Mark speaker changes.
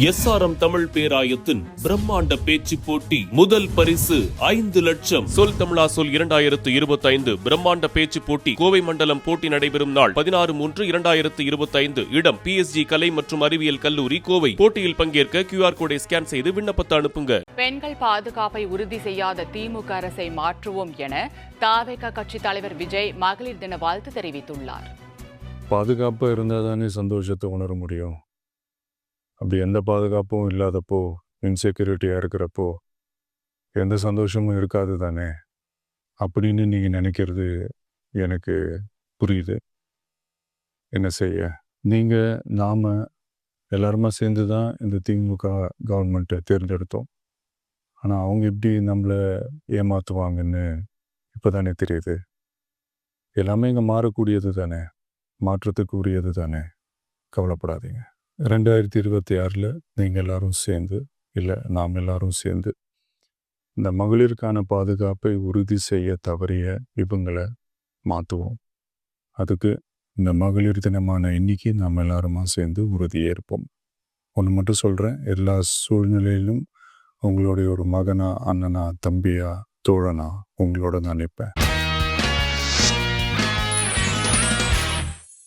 Speaker 1: SRM Tamil பேராயத்தின் பிரம்மாண்ட பேச்சு போட்டி முதல் பரிசு 5 லட்சம். சொல் தமிழா சொல் 2025 பிரம்மாண்ட பேச்சு போட்டி கோவை மண்டலம். போட்டி நடைபெறும் நாள் 16/3/2025. இடம் PSG கலை மற்றும் அறிவியல் கல்லூரி, கோவை. போட்டியில் பங்கேற்க QR கோடை ஸ்கேன் செய்து விண்ணப்பத்தை அனுப்புங்க.
Speaker 2: பெண்கள் பாதுகாப்பை உறுதி செய்யாத திமுக அரசை மாற்றுவோம் என தாவேக கட்சி தலைவர் விஜய் மகளிர் தின வாழ்த்து தெரிவித்துள்ளார்.
Speaker 3: பாதுகாப்பா இருந்தால் தானே சந்தோஷத்தை உணர முடியும். அப்படி எந்த பாதுகாப்பும் இல்லாதப்போ, இன்செக்யூரிட்டியாக இருக்கிறப்போ எந்த சந்தோஷமும் இருக்காது தானே அப்படின்னு நீங்கள் நினைக்கிறது எனக்கு புரியுது. என்ன செய்ய, நீங்கள் நாம் எல்லாருமா சேர்ந்து தான் இந்த திமுக கவர்மெண்ட்டை தேர்ந்தெடுத்தோம். ஆனால் அவங்க எப்படி நம்மளை ஏமாற்றுவாங்கன்னு இப்போ தானே தெரியுது. எல்லாமே இங்கே மாறக்கூடியது தானே, மாற்றத்துக்கு உரியது தானே. கவலைப்படாதீங்க. 2026 நீங்கள் எல்லாரும் சேர்ந்து, இல்லை நாம் எல்லாரும் சேர்ந்து இந்த மகளிருக்கான பாதுகாப்பை உறுதி செய்ய தவறிய இவங்களை மாற்றுவோம். அதுக்கு இந்த மகளிர் தினமான இன்னைக்கு நாம் எல்லாருமா சேர்ந்து உறுதியேற்போம். ஒன்று மட்டும் சொல்கிறேன், எல்லா சூழ்நிலையிலும் உங்களுடைய ஒரு மகனா, அண்ணனா, தம்பியா, தோழனா உங்களோட நான் நிற்பேன்.